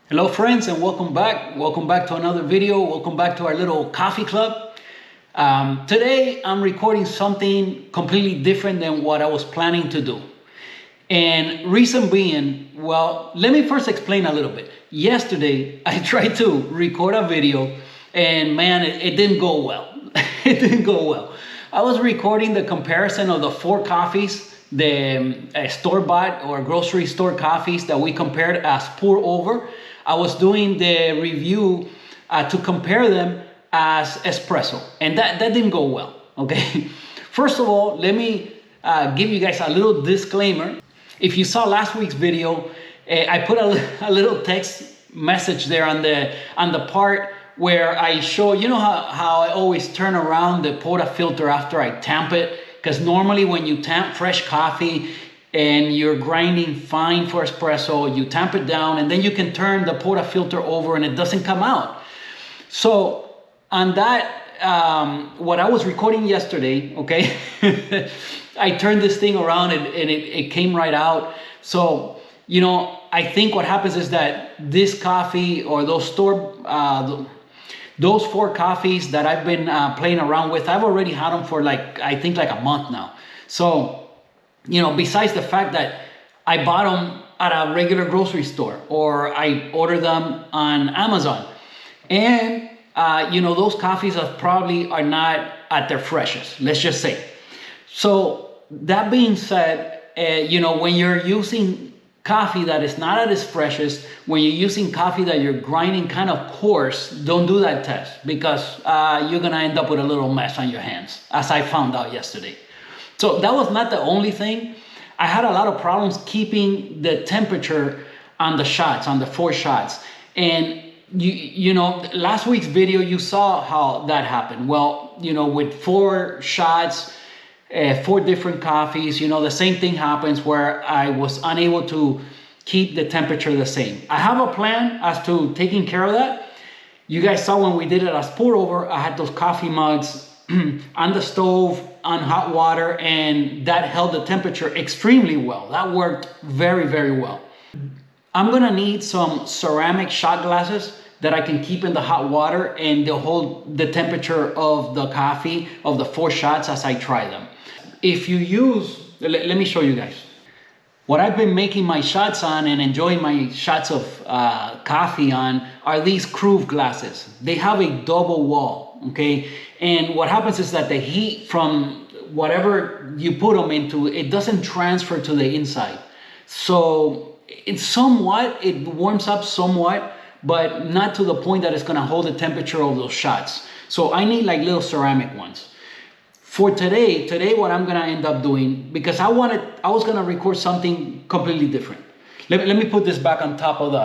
Hello friends, and welcome back. Welcome back to another video. Welcome back to our little coffee club. Today I'm recording something completely different than what I was planning to do. And reason being, well, let me first explain a little bit. Yesterday I tried to record a video and man, it didn't go well. It didn't go well. I was recording the comparison of the four coffees, the store-bought or grocery store coffees that we compared as pour over. I was doing the review to compare them as espresso, and that didn't go well, okay? First of all, let me give you guys a little disclaimer. If you saw last week's video, I put a little text message there on the part where I show, you know how I always turn around the portafilter after I tamp it? Because normally when you tamp fresh coffee, and you're grinding fine for espresso, you tamp it down, and then you can turn the portafilter over and it doesn't come out. So on that, what I was recording yesterday, okay, I turned this thing around and it came right out. So, you know, I think what happens is that this coffee or those four coffees that I've been playing around with, I've already had them for I think like a month now. So, you know, besides the fact that I bought them at a regular grocery store or I ordered them on Amazon. And, you know, those coffees probably are not at their freshest, let's just say. So that being said, you know, when you're using coffee that is not at its freshest, when you're using coffee that you're grinding kind of coarse, don't do that test because you're going to end up with a little mess on your hands, as I found out yesterday. So that was not the only thing. I had a lot of problems keeping the temperature on the shots, on the four shots. And you know, last week's video, you saw how that happened. Well, you know, with four shots, four different coffees, you know, the same thing happens where I was unable to keep the temperature the same. I have a plan as to taking care of that. You guys saw when we did it as pour over, I had those coffee mugs on the stove, on hot water, and that held the temperature extremely well. That worked very, very well. I'm gonna need some ceramic shot glasses that I can keep in the hot water and they'll hold the temperature of the coffee of the four shots as I try them. If you use, let me show you guys. What I've been making my shots on and enjoying my shots of coffee on are these Cruve glasses. They have a double wall, okay? And what happens is that the heat from whatever you put them into, it doesn't transfer to the inside. So it warms up somewhat, but not to the point that it's gonna hold the temperature of those shots. So I need like little ceramic ones. For today what I'm gonna end up doing, because I was gonna record something completely different. Let me put this back on top of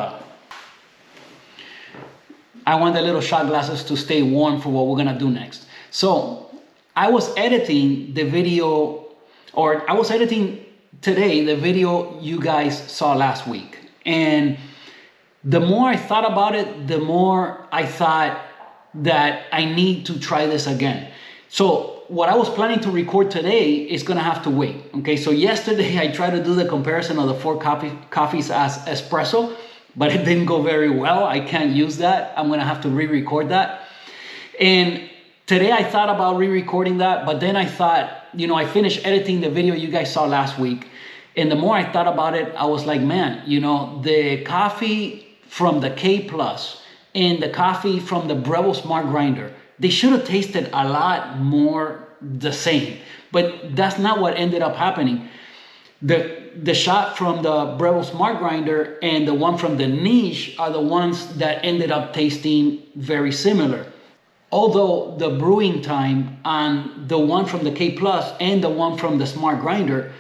I want the little shot glasses to stay warm for what we're gonna do next. So I was editing the video, or I was editing today the video you guys saw last week. And the more I thought about it, the more I thought that I need to try this again. So what I was planning to record today is gonna have to wait. Okay, so yesterday I tried to do the comparison of the four coffees as espresso, but it didn't go very well. I can't use that. I'm gonna have to re-record that. And today I thought about re-recording that, but then I thought, you know, I finished editing the video you guys saw last week. And the more I thought about it, I was like, man, you know, the coffee from the K Plus and the coffee from the Breville Smart Grinder, they should have tasted a lot more the same, but that's not what ended up happening. The shot from the Breville Smart Grinder and the one from the Niche are the ones that ended up tasting very similar. Although the brewing time on the one from the K Plus and the one from the Smart Grinder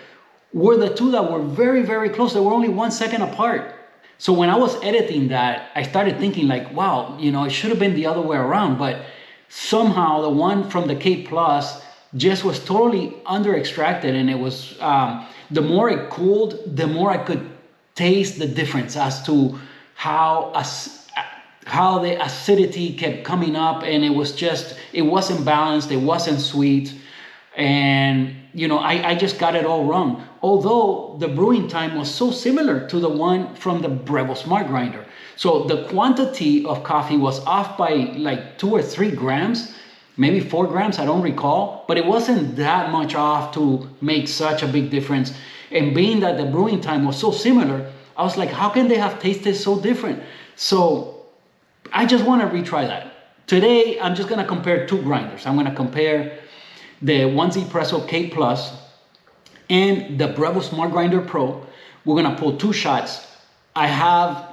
were the two that were very, very close. They were only 1 second apart. So when I was editing that, I started thinking like, wow, you know, it should have been the other way around, but somehow the one from the K Plus just was totally under extracted, and it was, the more it cooled, the more I could taste the difference as to how the acidity kept coming up, and it wasn't balanced, it wasn't sweet. And you know, I just got it all wrong. Although the brewing time was so similar to the one from the Breville Smart Grinder. So the quantity of coffee was off by like 2 or 3 grams, maybe 4 grams, I don't recall, but it wasn't that much off to make such a big difference. And being that the brewing time was so similar, I was like, how can they have tasted so different? So I just want to retry that. Today, I'm just going to compare 2 grinders. I'm going to compare the 1ZPresso K Plus and the Breville Smart Grinder Pro. We're going to pull 2 shots. I have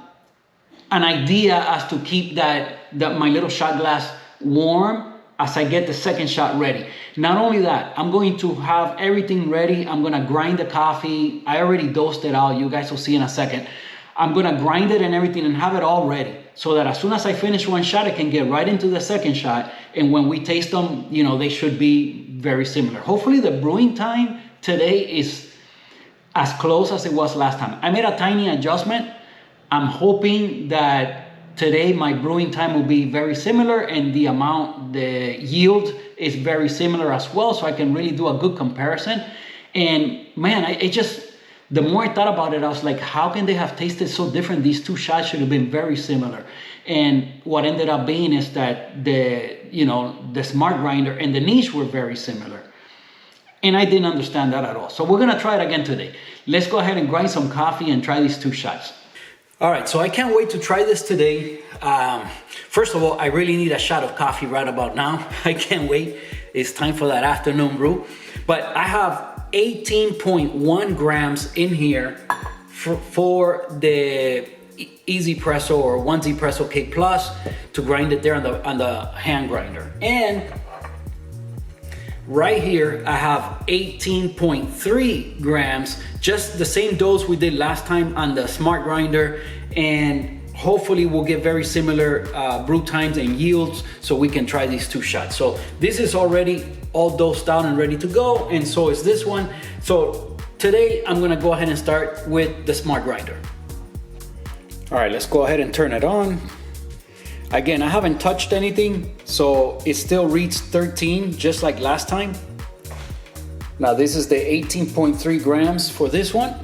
an idea as to keep my little shot glass warm as I get the second shot ready. Not only that, I'm going to have everything ready. I'm going to grind the coffee. I already dosed it out. You guys will see in a second. I'm going to grind it and everything and have it all ready so that as soon as I finish one shot, I can get right into the second shot. And when we taste them, you know, they should be very similar. Hopefully the brewing time today is as close as it was last time. I made a tiny adjustment. I'm hoping that today my brewing time will be very similar and the yield is very similar as well, so I can really do a good comparison. And man, the more I thought about it, I was like, how can they have tasted so different? These 2 shots should have been very similar. And what ended up being is that the Smart Grinder and the niche were very similar. And I didn't understand that at all. So we're gonna try it again today. Let's go ahead and grind some coffee and try these 2 shots. All right, so I can't wait to try this today. First of all, I really need a shot of coffee right about now. I can't wait. It's time for that afternoon brew. But I have 18.1 grams in here for the espresso or 1ZPresso K Plus to grind it there on the hand grinder. And right here, I have 18.3 grams, just the same dose we did last time on the Smart Grinder. And hopefully we'll get very similar brew times and yields so we can try these 2 shots. So this is already all dosed out and ready to go. And so is this one. So today I'm gonna go ahead and start with the Smart Grinder. All right, let's go ahead and turn it on. Again, I haven't touched anything, so it still reads 13, just like last time. Now this is the 18.3 grams for this one.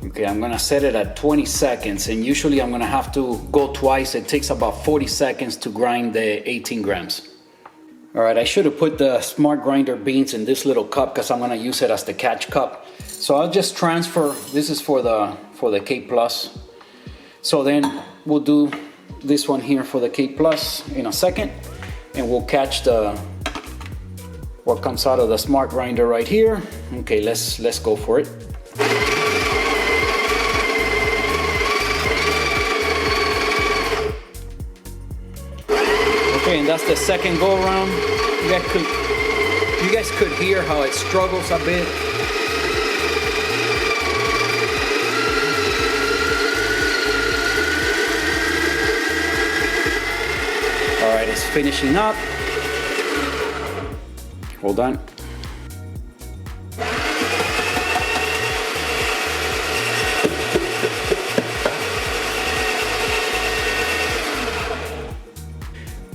Okay, I'm gonna set it at 20 seconds, and usually I'm gonna have to go twice. It takes about 40 seconds to grind the 18 grams. All right, I should have put the Smart Grinder beans in this little cup because I'm gonna use it as the catch cup. So I'll just transfer, this is for the K Plus. So then we'll do this one here for the K Plus in a second, and we'll catch what comes out of the Smart Grinder right here. Okay, let's go for it. Okay, and that's the second go around. You guys could hear how it struggles a bit. All right, it's finishing up. Hold on.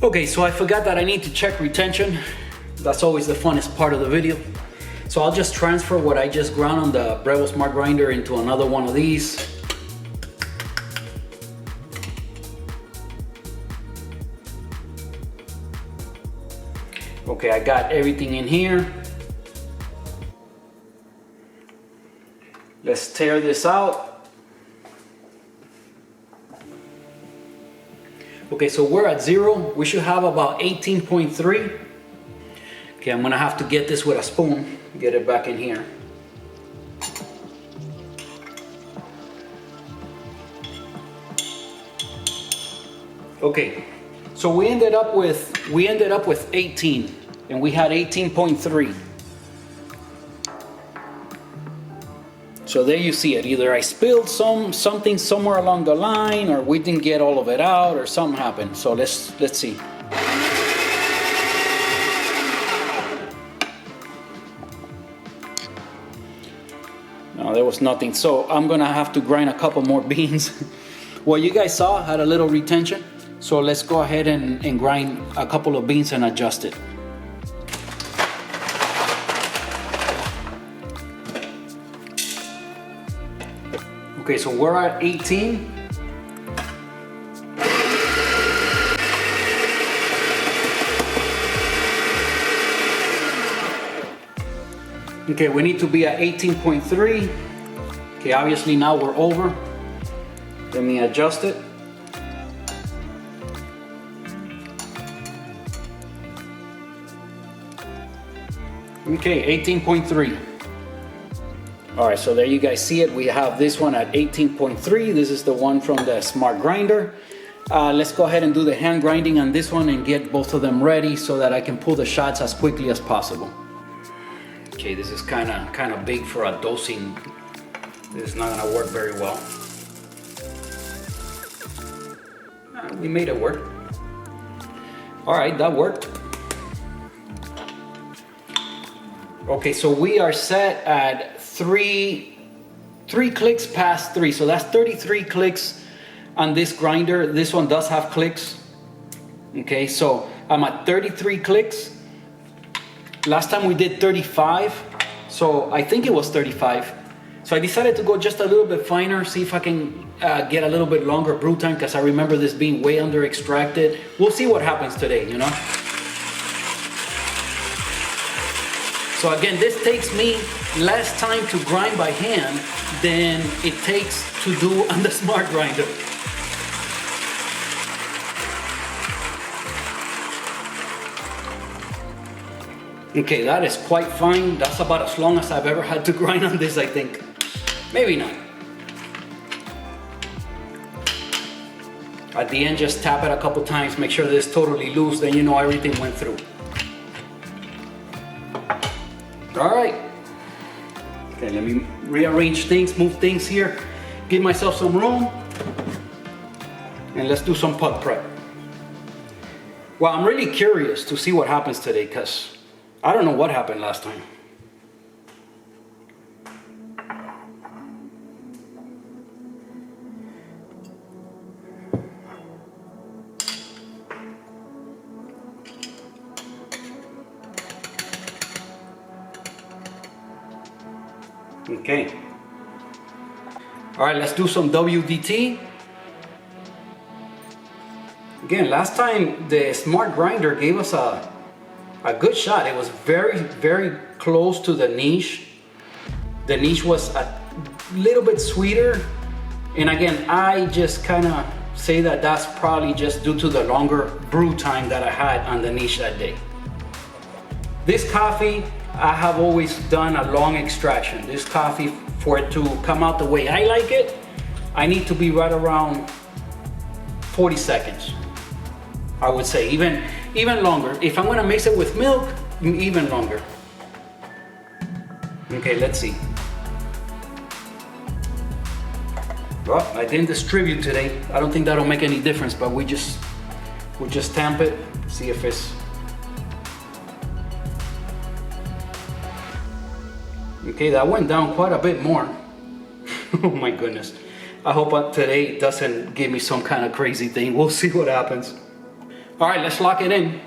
Okay, so I forgot that I need to check retention. That's always the funnest part of the video. So I'll just transfer what I just ground on the Breville Smart Grinder into another one of these. Okay, I got everything in here. Let's tear this out. Okay, so we're at 0. We should have about 18.3. Okay, I'm gonna have to get this with a spoon, get it back in here. Okay, so we ended up with 18, and we had 18.3. So there you see it. Either I spilled something somewhere along the line, or we didn't get all of it out, or something happened. So let's see. No, there was nothing. So I'm gonna have to grind a couple more beans. Well, you guys saw had a little retention. So let's go ahead and grind a couple of beans and adjust it. Okay, so we're at 18. Okay, we need to be at 18.3. Okay, obviously now we're over. Let me adjust it. Okay, 18.3. All right, so there you guys see it. We have this one at 18.3. This is the one from the smart grinder. Let's go ahead and do the hand grinding on this one and get both of them ready so that I can pull the shots as quickly as possible. Okay, this is kind of big for a dosing. This is not gonna work very well. We made it work. All right, that worked. Okay, so we are set at three clicks past 3. So that's 33 clicks on this grinder. This one does have clicks. Okay, so I'm at 33 clicks. Last time we did 35, so I think it was 35. So I decided to go just a little bit finer, see if I can get a little bit longer brew time, because I remember this being way under extracted. We'll see what happens today, you know? So again, this takes me less time to grind by hand than it takes to do on the smart grinder. Okay, that is quite fine. That's about as long as I've ever had to grind on this, I think. Maybe not. At the end, just tap it a couple times, make sure that it's totally loose, then you know everything went through. All right. Okay, let me rearrange things, move things here, give myself some room, and let's do some puck prep. Well, I'm really curious to see what happens today, because I don't know what happened last time. Okay. All right, let's do some WDT. Again, last time the smart grinder gave us a good shot. It was very, very close to the niche. The niche was a little bit sweeter. And again, I just kind of say that that's probably just due to the longer brew time that I had on the niche that day. This coffee, I have always done a long extraction. This coffee, for it to come out the way I like it, I need to be right around 40 seconds. I would say even longer. If I'm gonna mix it with milk, even longer. Okay, let's see. Well, I didn't distribute today. I don't think that'll make any difference, but we'll just tamp it, see if it's. Okay, that went down quite a bit more. Oh my goodness. I hope today doesn't give me some kind of crazy thing. We'll see what happens. All right, let's lock it in.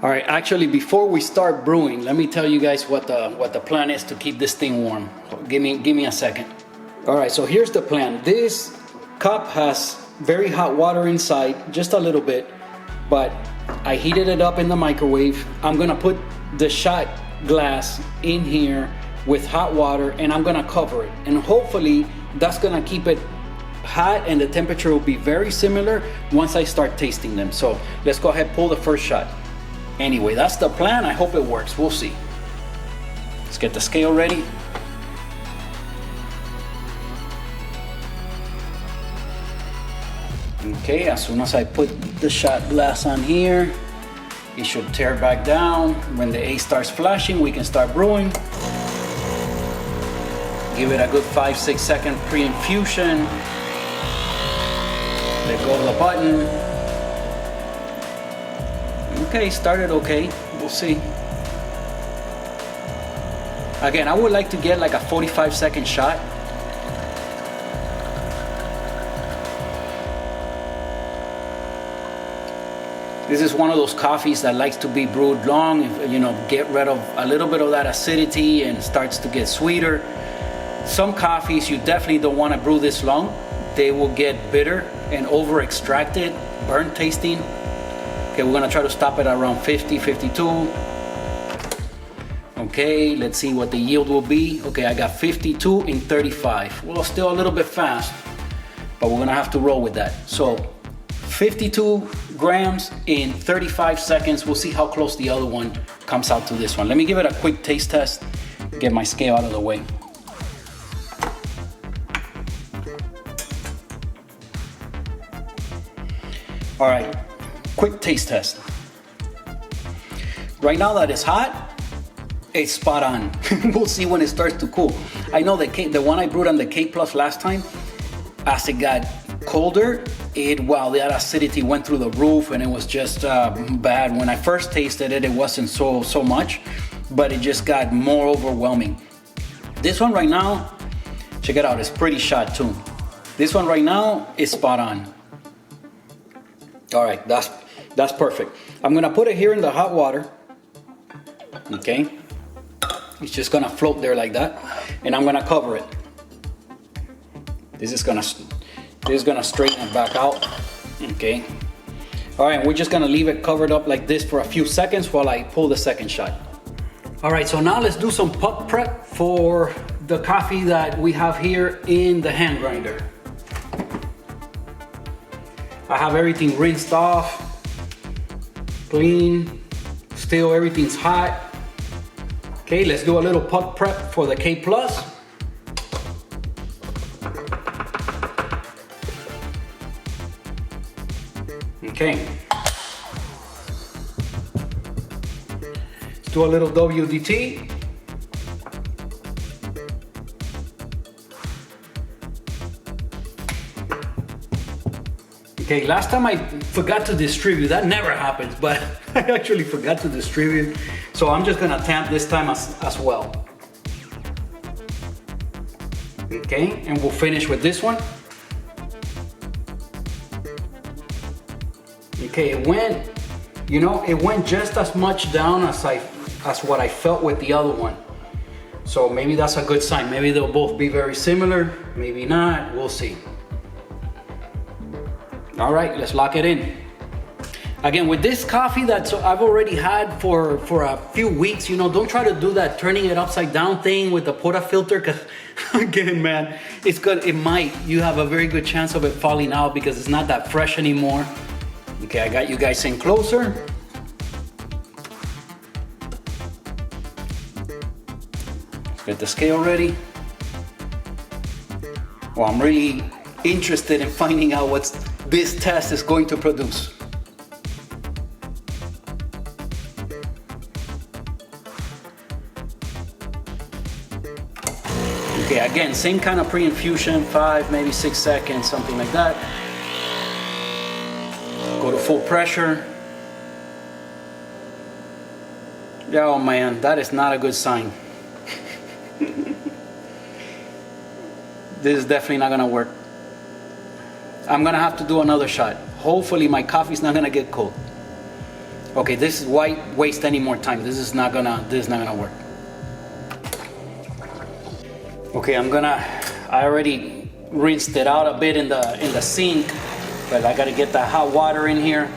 All right, actually, before we start brewing, let me tell you guys what the plan is to keep this thing warm. Give me a second. All right, so here's the plan. This cup has very hot water inside, just a little bit, but I heated it up in the microwave. I'm gonna put the shot glass in here with hot water, and I'm gonna cover it. And hopefully that's gonna keep it hot, and the temperature will be very similar once I start tasting them. So let's go ahead, pull the first shot. Anyway, that's the plan. I hope it works. We'll see. Let's get the scale ready. Okay, as soon as I put the shot glass on here, it should tear back down. When the A starts flashing, we can start brewing. Give it a good 5-6 second pre-infusion. Let go of the button. Okay, started okay. We'll see. Again, I would like to get like a 45-second shot. This is one of those coffees that likes to be brewed long, you know, get rid of a little bit of that acidity and starts to get sweeter. Some coffees you definitely don't want to brew this long. They will get bitter and over extracted, burnt tasting. Okay, we're gonna try to stop it around 50, 52. Okay, let's see what the yield will be. Okay, I got 52 in 35. Well, still a little bit fast, but we're gonna have to roll with that. So 52 grams in 35 seconds. We'll see how close the other one comes out to this one. Let me give it a quick taste test, get my scale out of the way. All right, quick taste test. Right now that it's hot, it's spot on. We'll see when it starts to cool. I know the one I brewed on the K Plus last time, as it got colder, that acidity went through the roof and it was just bad. When I first tasted it, it wasn't so much, but it just got more overwhelming. This one right now, check it out, it's pretty shot too. This one right now is spot on. All right, that's perfect. I'm gonna put it here in the hot water. Okay, it's just gonna float there like that, and I'm gonna cover it. This is gonna straighten it back out. Okay. All right, we're just gonna leave it covered up like this for a few seconds while I pull the second shot. All right, so now let's do some puck prep for the coffee that we have here in the hand grinder. I have everything rinsed off, clean, still everything's hot. Okay, let's do a little puck prep for the K Plus. Okay. Let's do a little WDT. Okay, last time I forgot to distribute. That never happens, but I actually forgot to distribute. So I'm just gonna tamp this time as well. Okay, and we'll finish with this one. Okay, it went just as much down as what I felt with the other one. So maybe that's a good sign. Maybe they'll both be very similar, maybe not, we'll see. All right, let's lock it in. Again, with this coffee that I've already had for a few weeks, don't try to do that turning it upside down thing with the portafilter, because again, man, it's good. You have a very good chance of it falling out because it's not that fresh anymore. Okay, I got you guys in closer. Let's get the scale ready. Well, I'm really interested in finding out what this test is going to produce. Okay, again, same kind of pre-infusion, 5, maybe 6 seconds, something like that. Go to full pressure. Oh man, that is not a good sign. This is definitely not gonna work. I'm gonna have to do another shot. Hopefully my coffee's not gonna get cold. Okay, this is why waste any more time. This is not gonna work. Okay, I already rinsed it out a bit in the sink, but I gotta get the hot water in here.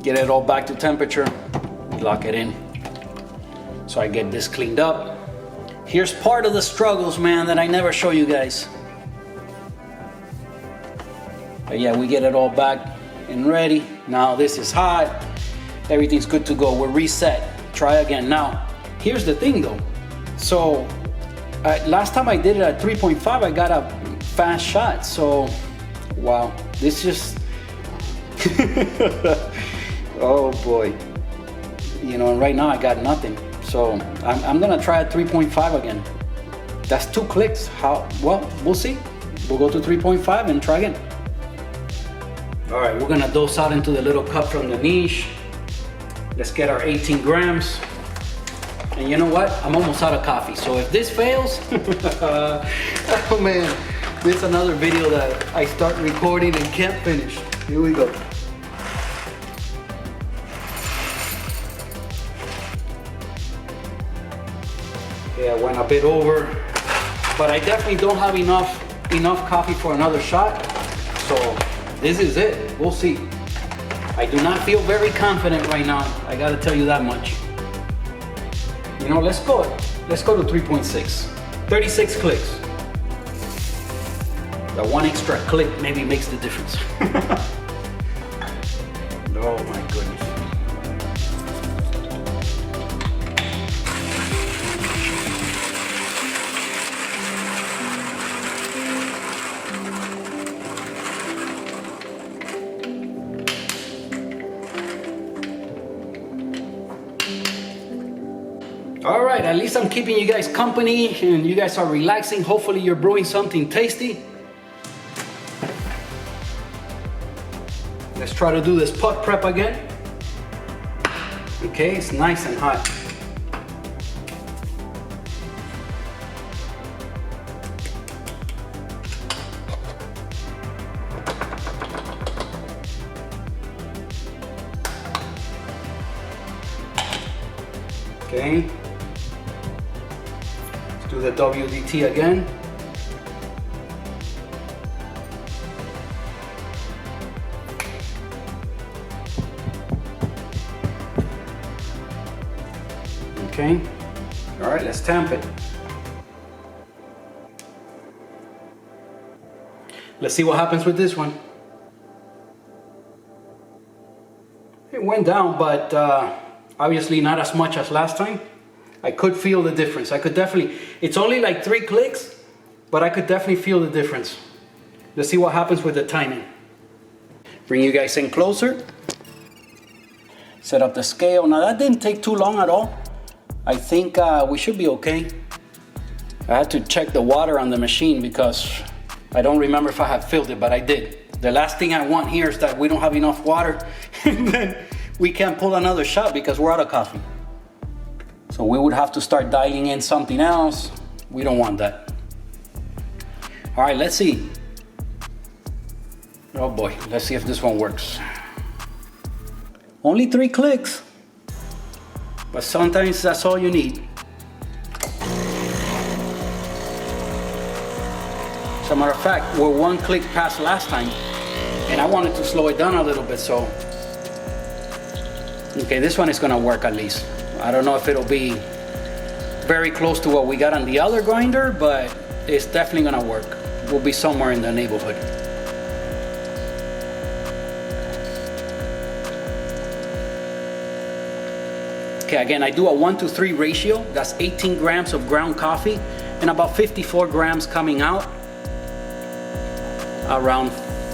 Get it all back to temperature, lock it in. So I get this cleaned up. Here's part of the struggles, man, that I never show you guys. But yeah, we get it all back and ready. Now this is hot. Everything's good to go. We're reset. Try again. Now, here's the thing though. So last time I did it at 3.5, I got a fast shot. So, wow, this just, oh boy. And right now I got nothing. So I'm gonna try at 3.5 again. That's 2 clicks. Well, we'll see. We'll go to 3.5 and try again. All right, we're gonna dose out into the little cup from the niche. Let's get our 18 grams. And you know what? I'm almost out of coffee. So if this fails, oh man, this is another video that I start recording and can't finish. Here we go. Okay, I went a bit over, but I definitely don't have enough coffee for another shot. So this is it. We'll see. I do not feel very confident right now. I gotta tell you that much. You know, let's go to 3.6. 36 clicks. That one extra click maybe makes the difference. Oh my goodness. All right, at least I'm keeping you guys company and you guys are relaxing. Hopefully you're brewing something tasty. Let's try to do this pot prep again. Okay, it's nice and hot. Okay. Do the WDT again. Okay. All right, let's tamp it. Let's see what happens with this one. It went down, but obviously not as much as last time. I could feel the difference. I could definitely, it's only like 3 clicks, but I could definitely feel the difference. Let's see what happens with the timing. Bring you guys in closer. Set up the scale. Now that didn't take too long at all. I think we should be okay. I had to check the water on the machine because I don't remember if I had filled it, but I did. The last thing I want here is that we don't have enough water and then we can't pull another shot because we're out of coffee. So we would have to start dialing in something else. We don't want that. All right, let's see. Oh boy, let's see if this one works. Only 3 clicks, but sometimes that's all you need. As a matter of fact, we're 1 click past last time, and I wanted to slow it down a little bit, so. Okay, this one is gonna work at least. I don't know if it'll be very close to what we got on the other grinder, but it's definitely gonna work. We'll be somewhere in the neighborhood. Okay, again, I do a 1-to-3 ratio. That's 18 grams of ground coffee and about 54 grams coming out. Around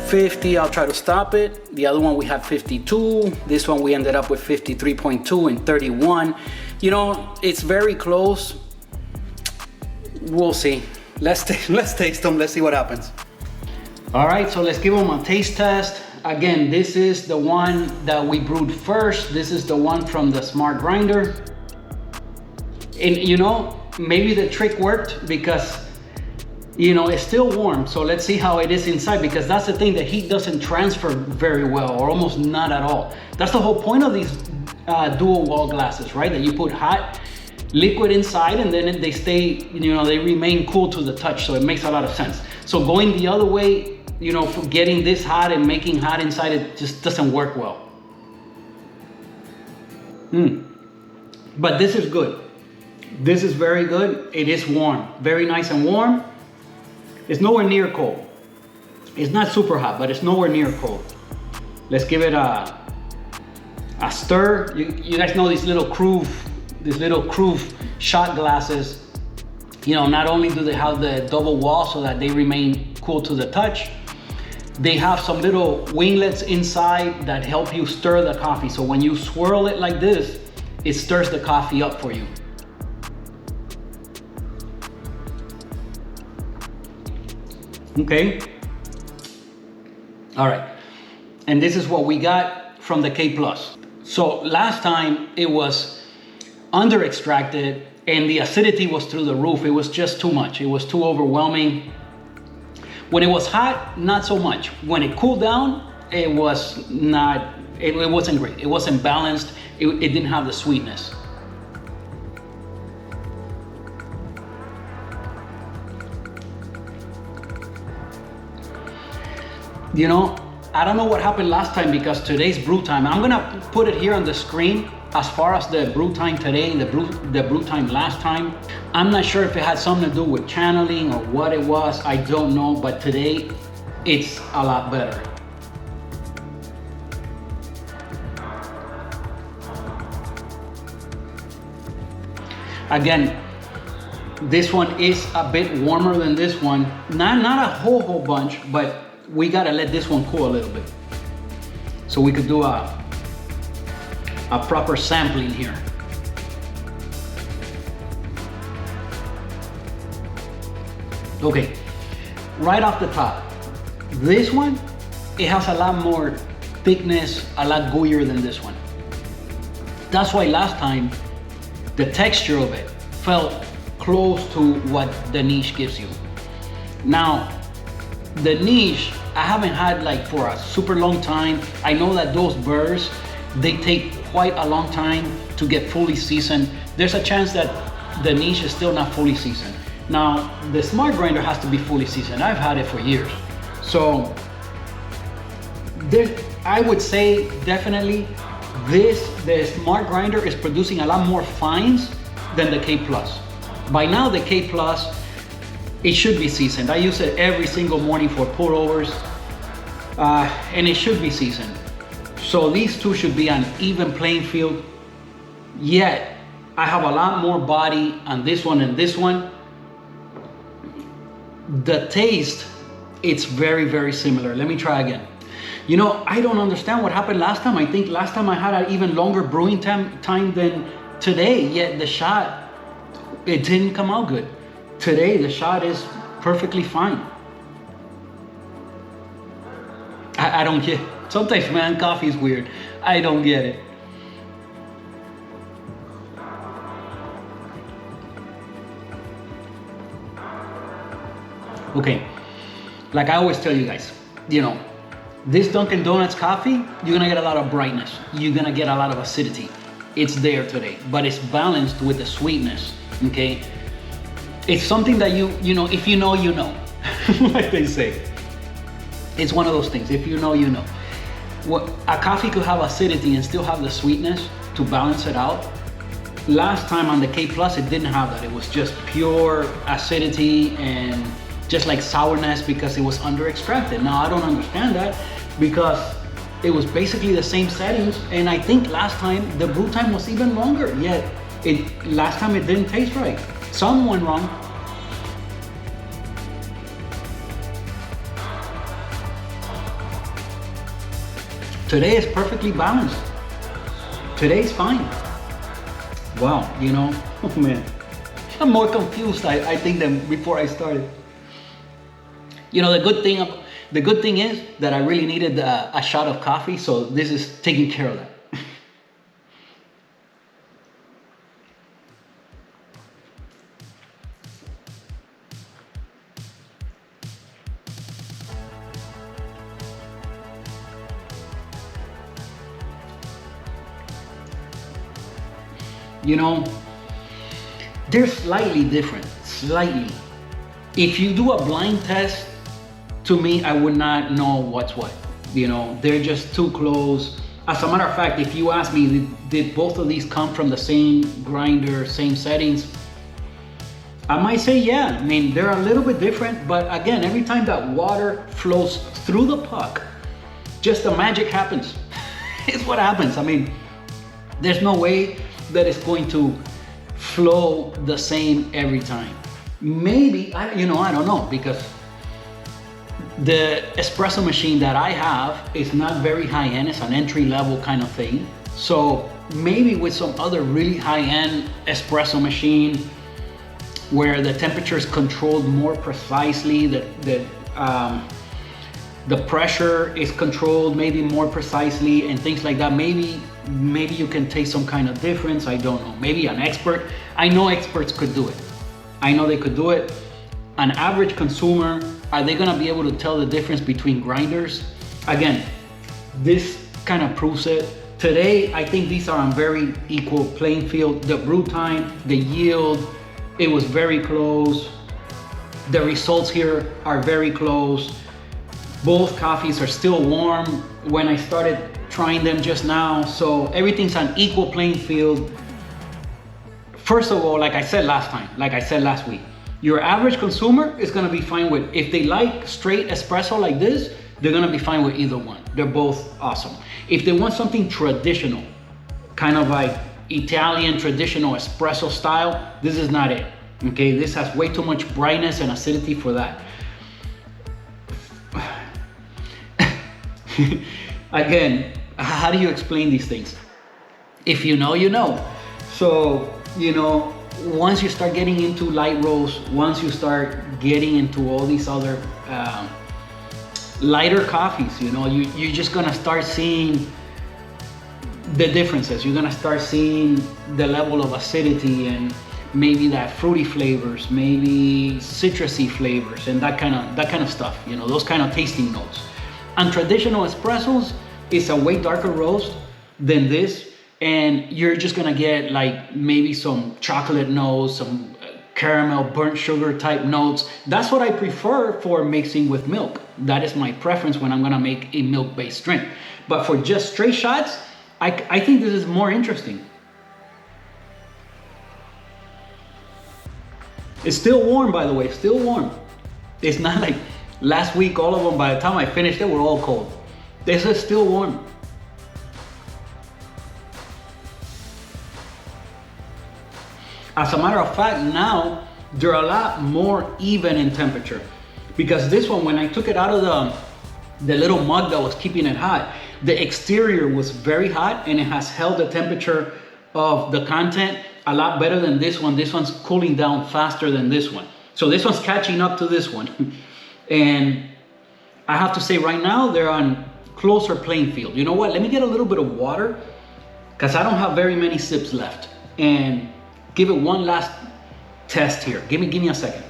50, I'll try to stop it. The other one we had 52. This one we ended up with 53.2 and 31. You know, it's very close. We'll see. Let's taste them. Let's see what happens. All right, so let's give them a taste test. Again, this is the one that we brewed first. This is the one from the Smart Grinder. And you know, maybe the trick worked because you know, it's still warm, so let's see how it is inside, because that's the thing, the heat doesn't transfer very well, or almost not at all. That's the whole point of these dual wall glasses, right? That you put hot liquid inside and then they stay, you know, they remain cool to the touch, so it makes a lot of sense. So going the other way, you know, for getting this hot and making hot inside, it just doesn't work well. But this is good. This is very good. It is warm, very nice and warm. It's nowhere near cold. It's not super hot, but it's nowhere near cold. Let's give it a stir. You guys know these little Cruve shot glasses. You know, not only do they have the double wall so that they remain cool to the touch, they have some little winglets inside that help you stir the coffee. So when you swirl it like this, it stirs the coffee up for you. Okay. All right. And this is what we got from the K+. So last time it was under extracted, and the acidity was through the roof. It was just too much. It was too overwhelming. When it was hot, not so much. When it cooled down, it was not, it wasn't great. It wasn't balanced. It didn't have the sweetness. You know, I don't know what happened last time because today's brew time, I'm gonna put it here on the screen as far as the brew time today and the brew time last time. I'm not sure if it had something to do with channeling or what it was, I don't know, but today it's a lot better. Again, this one is a bit warmer than this one. Not a whole bunch, but we gotta let this one cool a little bit. So we could do a proper sampling here. Okay, right off the top, this one, it has a lot more thickness, a lot gooier than this one. That's why last time, the texture of it felt close to what the niche gives you. Now, the niche, I haven't had like for a super long time. I know that those burrs, they take quite a long time to get fully seasoned. There's a chance that the niche is still not fully seasoned. Now, the smart grinder has to be fully seasoned. I've had it for years. So, I would say definitely the smart grinder is producing a lot more fines than the K Plus. By now, the K Plus, it should be seasoned. I use it every single morning for pullovers, and it should be seasoned. So these two should be on even playing field. Yet, I have a lot more body on this one and this one. The taste, it's very, very similar. Let me try again. You know, I don't understand what happened last time. I think last time I had an even longer brewing time than today, yet the shot, it didn't come out good. Today, the shot is perfectly fine. I don't get it. Sometimes, man, coffee is weird. I don't get it. Okay, like I always tell you guys, you know, this Dunkin' Donuts coffee, you're gonna get a lot of brightness. You're gonna get a lot of acidity. It's there today, but it's balanced with the sweetness, okay? It's something that you know, if you know, you know, like they say. It's one of those things, if you know, you know. A coffee could have acidity and still have the sweetness to balance it out. Last time on the K Plus, it didn't have that. It was just pure acidity and just like sourness because it was under extracted. Now I don't understand that because it was basically the same settings, and I think last time the brew time was even longer, yet last time it didn't taste right. Something went wrong. Today is perfectly balanced. Today's fine. Wow, you know, oh man. I'm more confused, I think, than before I started. You know, the good thing is that I really needed a shot of coffee, so this is taking care of that. You know, they're slightly different, slightly. If you do a blind test, to me, I would not know what's what. You know, they're just too close. As a matter of fact, if you ask me, did both of these come from the same grinder, same settings? I might say, yeah. I mean, they're a little bit different, but again, every time that water flows through the puck, just the magic happens. It's what happens. I mean, there's no way that it's going to flow the same every time. Maybe, I don't know, because the espresso machine that I have is not very high-end. It's an entry-level kind of thing. So maybe with some other really high-end espresso machine where the temperature is controlled more precisely, the the pressure is controlled maybe more precisely and things like that. Maybe you can taste some kind of difference. I don't know. Maybe an expert. I know experts could do it. I know they could do it. An average consumer, are they gonna be able to tell the difference between grinders? Again, this kind of proves it. Today, I think these are on very equal playing field. The brew time, the yield, it was very close. The results here are very close. Both coffees are still warm when I started trying them just now. So everything's on equal playing field. First of all, like I said last week, your average consumer is gonna be fine with, if they like straight espresso like this, they're gonna be fine with either one. They're both awesome. If they want something traditional, kind of like Italian traditional espresso style, this is not it. Okay, this has way too much brightness and acidity for that. Again, how do you explain these things? If you know, you know. So, you know, once you start getting into light roast, once you start getting into all these other lighter coffees, you know, you're just gonna start seeing the differences. You're gonna start seeing the level of acidity and maybe that fruity flavors, maybe citrusy flavors, and that kind of stuff. You know, those kind of tasting notes. On traditional espressos, it's a way darker roast than this, and you're just gonna get like maybe some chocolate notes, some caramel, burnt sugar type notes. That's what I prefer for mixing with milk. That is my preference when I'm gonna make a milk-based drink. But for just straight shots, I think this is more interesting. It's still warm, by the way, still warm. It's not like last week, all of them, by the time I finished, they were all cold. This is still warm. As a matter of fact, now they're a lot more even in temperature, because this one, when I took it out of the little mug that was keeping it hot, the exterior was very hot and it has held the temperature of the content a lot better than this one. This one's cooling down faster than this one. So this one's catching up to this one. And I have to say right now, they're on closer playing field. You know what? Let me get a little bit of water, because I don't have very many sips left. And give it one last test here. Give me a second.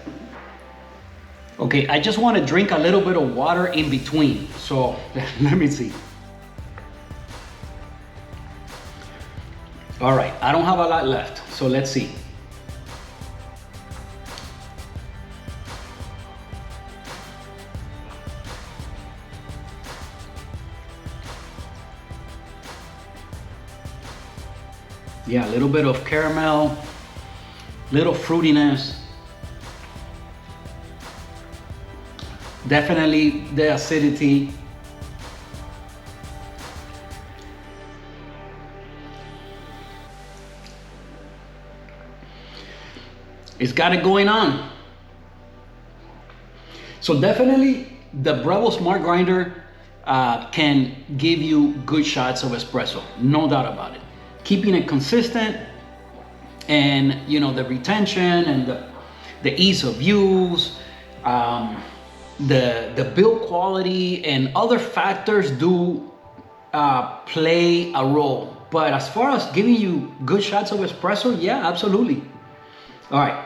Okay, I just want to drink a little bit of water in between. So let me see. All right, I don't have a lot left. So let's see. Yeah, a little bit of caramel, little fruitiness. Definitely the acidity. It's got it going on. So definitely the Breville Smart Grinder can give you good shots of espresso, no doubt about it. Keeping it consistent, and you know, the retention and the ease of use, the build quality and other factors do play a role. But as far as giving you good shots of espresso, yeah, absolutely. All right,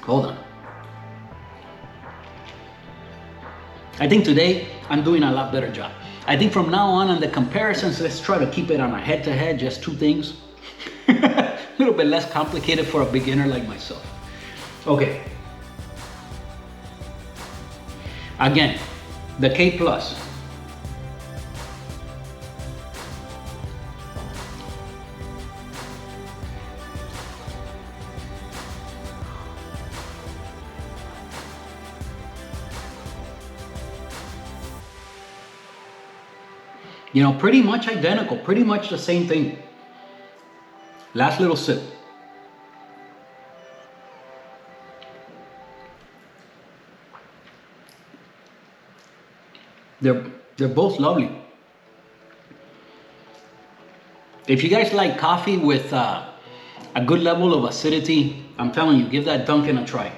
hold on. I think today I'm doing a lot better job. I think from now on the comparisons, let's try to keep it on a head-to-head, just two things. A little bit less complicated for a beginner like myself. Okay. Again, the K+. You know, pretty much identical, pretty much the same thing. Last little sip. They're both lovely. If you guys like coffee with a good level of acidity, I'm telling you, give that Dunkin' a try.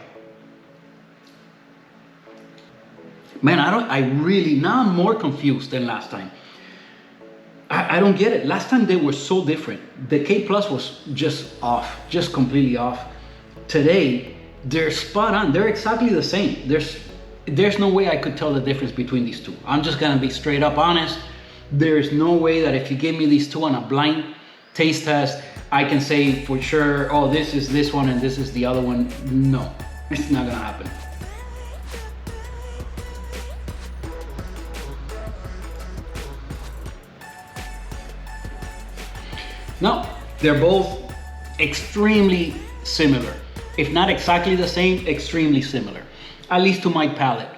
Man, now I'm more confused than last time. I don't get it. Last time they were so different. The K Plus was just off, just completely off. Today, they're spot on. They're exactly the same. There's no way I could tell the difference between these two. I'm just gonna be straight up honest. There's no way that if you give me these two on a blind taste test, I can say for sure, oh, this is this one and this is the other one. No, it's not gonna happen. No, they're both extremely similar. If not exactly the same, extremely similar. At least to my palate.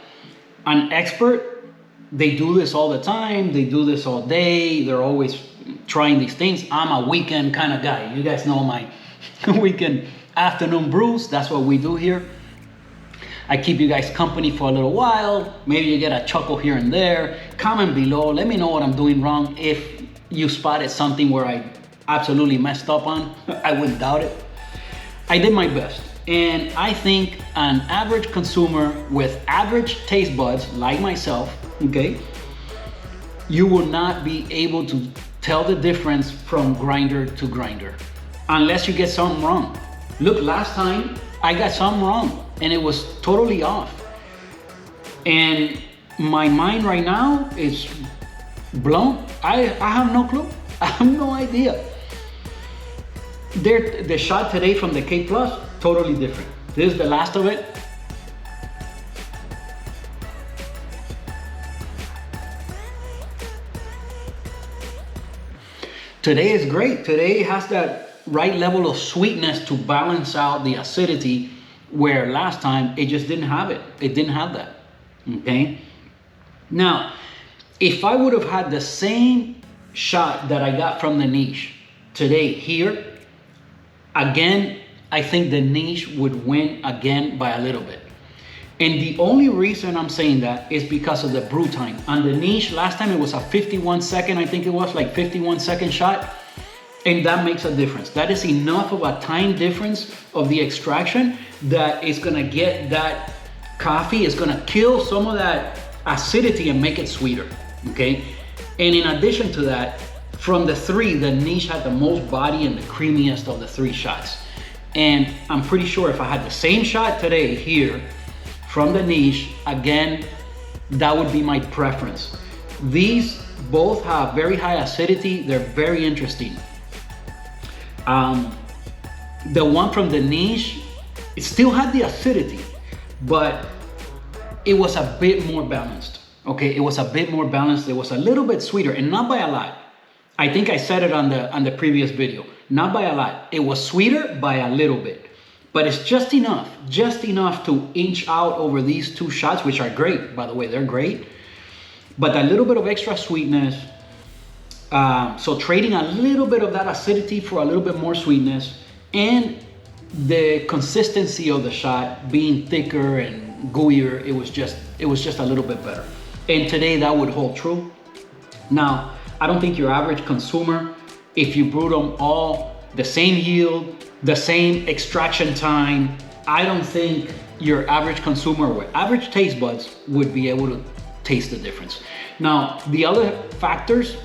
An expert, they do this all the time. They do this all day. They're always trying these things. I'm a weekend kind of guy. You guys know my weekend afternoon brews. That's what we do here. I keep you guys company for a little while. Maybe you get a chuckle here and there. Comment below. Let me know what I'm doing wrong. If you spotted something where I absolutely messed up on, I wouldn't doubt it. I did my best. And I think an average consumer with average taste buds, like myself, okay, you will not be able to tell the difference from grinder to grinder unless you get something wrong. Look, last time I got something wrong and it was totally off. And my mind right now is blown. I have no clue. I have no idea. The shot today from the K Plus, totally different. This is the last of it. Today is great. Today has that right level of sweetness to balance out the acidity, where last time it just didn't have it. It didn't have that, okay? Now, if I would have had the same shot that I got from the niche today here, again, I think the niche would win again by a little bit. And the only reason I'm saying that is because of the brew time. On the niche, last time it was a 51 second, I think it was like 51 second shot. And that makes a difference. That is enough of a time difference of the extraction that it's gonna get that coffee, it's gonna kill some of that acidity and make it sweeter, okay? And in addition to that, from the three, the niche had the most body and the creamiest of the three shots. And I'm pretty sure if I had the same shot today here from the niche, again, that would be my preference. These both have very high acidity. They're very interesting. The one from the niche, it still had the acidity, but it was a bit more balanced. Okay, it was a bit more balanced. It was a little bit sweeter, and not by a lot. I think I said it on the previous video. Not by a lot. It was sweeter by a little bit, but it's just enough to inch out over these two shots, which are great, by the way. They're great, but a little bit of extra sweetness. So trading a little bit of that acidity for a little bit more sweetness, and the consistency of the shot being thicker and gooier. It was just a little bit better. And today that would hold true. Now, I don't think your average consumer, if you brew them all the same yield, the same extraction time, I don't think your average consumer with average taste buds would be able to taste the difference. Now, the other factors,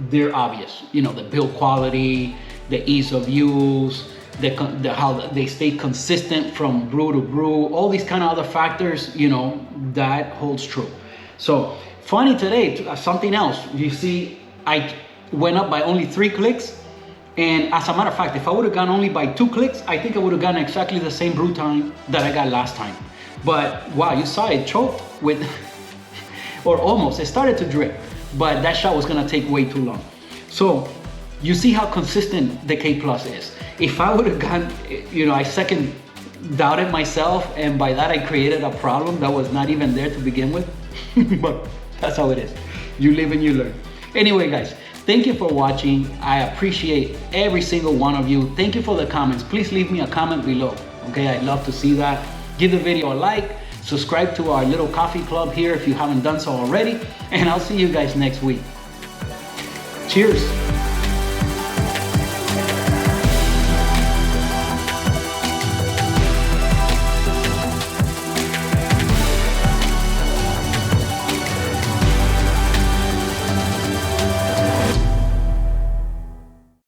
they're obvious. You know, the build quality, the ease of use, how they stay consistent from brew to brew, all these kind of other factors, you know, that holds true. So funny today, something else, you see, I went up by only 3 clicks. And as a matter of fact, if I would have gone only by 2 clicks, I think I would have gotten exactly the same brew time that I got last time. But wow, you saw it choked with, or almost, it started to drip, but that shot was gonna take way too long. So you see how consistent the K Plus is. If I would have gone, you know, I second doubted myself, and by that I created a problem that was not even there to begin with. But that's how it is. You live and you learn. Anyway, guys, thank you for watching. I appreciate every single one of you. Thank you for the comments. Please leave me a comment below. Okay, I'd love to see that. Give the video a like. Subscribe to our little coffee club here if you haven't done so already. And I'll see you guys next week. Cheers.